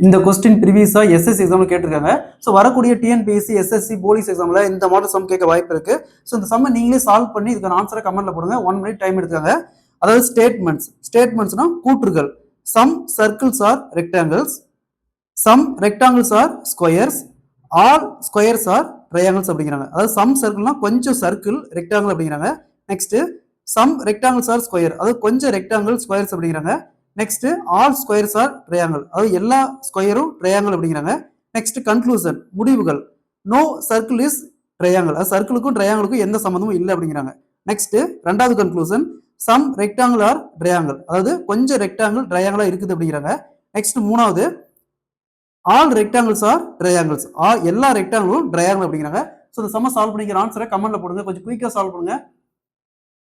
இந்த question ப்ரீவியஸா SSC எக்ஸாம்ல கேட்டிருக்காங்க. ஸோ வரக்கூடிய டிஎன்பிஎஸ்சி, எஸ்எஸ்சி, போலீஸ் எக்ஸாம்ல இந்த மாடல் சம் கேட்க வாய்ப்பு இருக்கு. ஸோ இந்த சம்மை நீங்களே சால்வ் பண்ணி இதுக்கான ஆன்சரை கமெண்ட்ல போடுங்க. 1 மினிட் டைம் எடுத்துக்காங்க. அதாவது ஸ்டேட்மெண்ட்ஸ்னா கூற்றுகள். Some circles are rectangles, some rectangles are squares, all squares are triangles அப்படிங்கிறாங்க. அதாவது சம் சர்க்கிள்னா கொஞ்சம் சர்க்கிள், ரெக்டாங்கிள் அப்படிங்கிறாங்க. Next some rectangles are square, அதாவது கொஞ்சம் ரெக்டாங்கிள் ஸ்கொயர்ஸ் அப்படிங்கிறாங்க. Next all squares are triangle, அதாவது எல்லா ஸ்கொயரும் ட்ரையாங்கிள் அப்படிங்கிறாங்க. நெக்ஸ்ட் கன்க்ளூஷன், முடிவுகள். நோ சர்க்கிள் இஸ் ட்ரையாங்கிள், அது சர்க்கிளுக்கும் ட்ரையாங்கிளுக்கும் எந்த சம்மந்தமும் இல்லை அப்படிங்கிறாங்க. நெக்ஸ்ட் ரெண்டாவது conclusion, some rectangle are triangle, அதாவது கொஞ்சம் ரெக்டாங்கிள் ட்ரையாங்கிளா இருக்குது அப்படிங்கிறாங்க. நெக்ஸ்ட் மூணாவது ஆல் ரெக்டாங்கிள்ஸ் ஆர் ட்ரையாங்கிள்ஸ், எல்லா ரெக்டாங்கிளும் ட்ரையாங்கிள் அப்படிங்கிறாங்க. ஸோ இந்த சம்ம சால்வ் பண்ணிக்கிற ஆன்சரை கமெண்ட்ல போடுங்க. கொஞ்சம் குயிக்காக சால்வ் பண்ணுங்க.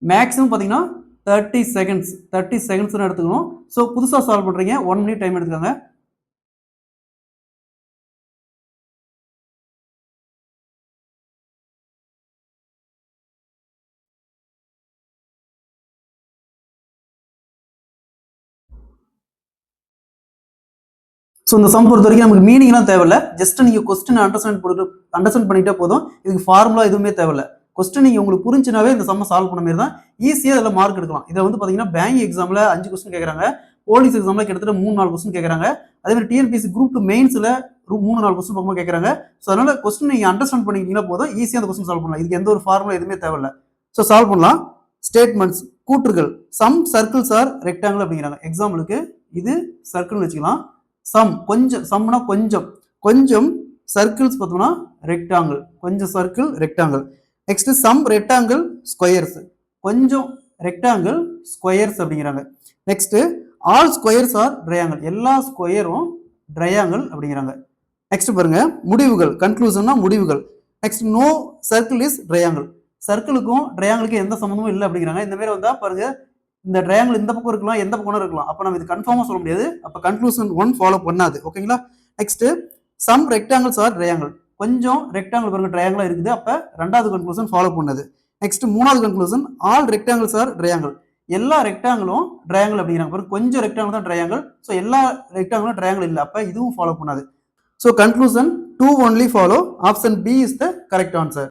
மேக்ஸிமம் பார்த்தீங்கன்னா 30 செகண்ட்ஸ் எடுத்துக்கணும். ஸோ புதுசாக சால்வ் பண்ணுறீங்க, 1 மினிட் டைம் எடுத்துக்காங்க. ஸோ இந்த சம் பொறுத்த வரைக்கும் நமக்கு மீனிங்லாம் தேவையில்லை. ஜஸ்ட் நீங்கள் கொஸ்டின் அண்டர்ஸ்டாண்ட் பண்ணிட்டே போதும். இதுக்கு ஃபார்முலா எதுவுமே தேவையில்லை. கொஸ்டின் நீங்கள் உங்களுக்கு புரிஞ்சுனாவே இந்த சம்மை சால்வ் பண்ண மாதிரி தான் ஈஸியாக இதில் மார்க் எடுக்கலாம். இதை வந்து பார்த்தீங்கன்னா பேங்க் எக்ஸாமில் 5 கொஸ்டின் கேட்குறாங்க, போலீஸ் எக்ஸாமில் கிட்டத்தட்ட 3-4 கொஸ்டின் கேட்குறாங்க, அதே மாதிரி டிஎன்பிஎஸ்சி குரூப் 2 மெயின்ஸில் 3-4 கொஸ்டின் பக்கமாக கேட்குறாங்க. ஸோ அதனால கொஸ்டின் நீங்கள் அண்டர்ஸ்டாண்ட் பண்ணிக்கிட்டீங்கன்னா போதும், ஈஸியாக அந்த கொஸ்டின் சால்வ் பண்ணலாம். இதுக்கு எந்த ஒரு ஃபார்முலா எதுவுமே தேவையில்லை. ஸோ சால்வ் பண்ணலாம். ஸ்டேட்மெண்ட்ஸ், கூற்றுகள். சம் சர்க்கிள்ஸ் ஆர் ரெக்டாங்கிள் அப்படிங்கிறாங்க. எக்ஸாம்பிளுக்கு இது சர்க்கிள்னு வச்சுக்கலாம். சம் கொஞ்சம், சம்னா கொஞ்சம் சர்க்கிள்ஸ் பார்த்தோம்னா ரெக்டாங்கிள், கொஞ்சம் circle rectangle. Next some rectangle squares, கொஞ்சம் ரெக்டாங்கிள் ஸ்கொயர்ஸ் அப்படிங்கிறாங்க. Next all squares are triangle, எல்லா ஸ்கொயரும் ட்ரையாங்கிள் அப்படிங்கிறாங்க. நெக்ஸ்ட் பாருங்க முடிவுகள், கன்க்ளூஷன்னா முடிவுகள். Next no circle is triangle, சர்க்கிளுக்கும் ட்ரையாங்கிளுக்கும் எந்த சம்மந்தமும் இல்லை அப்படிங்கிறாங்க. இந்த மாதிரி வந்தா பாருங்க, இந்த ட்ரையாங்கிள் இந்த பக்கம் இருக்கலாம், எந்த பக்கம் இருக்கலாம். அப்போ நம்ம இது கன்ஃபார்மா சொல்ல முடியாது. அப்போ கன்க்ளூஷன் 1 ஃபாலோ பண்ணாது. ஓகேங்களா? Next some rectangles are triangle, கொஞ்சம் ரெக்டாங்கிள் பாருங்க ட்ரையாங்கிளா இருக்குது. அப்போ ரெண்டாவது கன்க்ளூஷன் ஃபாலோ பண்ணது. நெக்ஸ்ட் மூணாவது conclusion all rectangles are triangle, எல்லா ரெக்டாங்கிளும் ட்ரையாங்கிள் அப்படிங்கிறாங்க. கொஞ்சம் ரெக்டாங்கிள் தான் ட்ரையாங்கிள், ஸோ எல்லா ரெக்டாங்கிளும் ட்ரையாங்கிள் இல்லை. அப்போ இதுவும் ஃபாலோ பண்ணாது. So conclusion 2 only follow. Option B is the correct answer.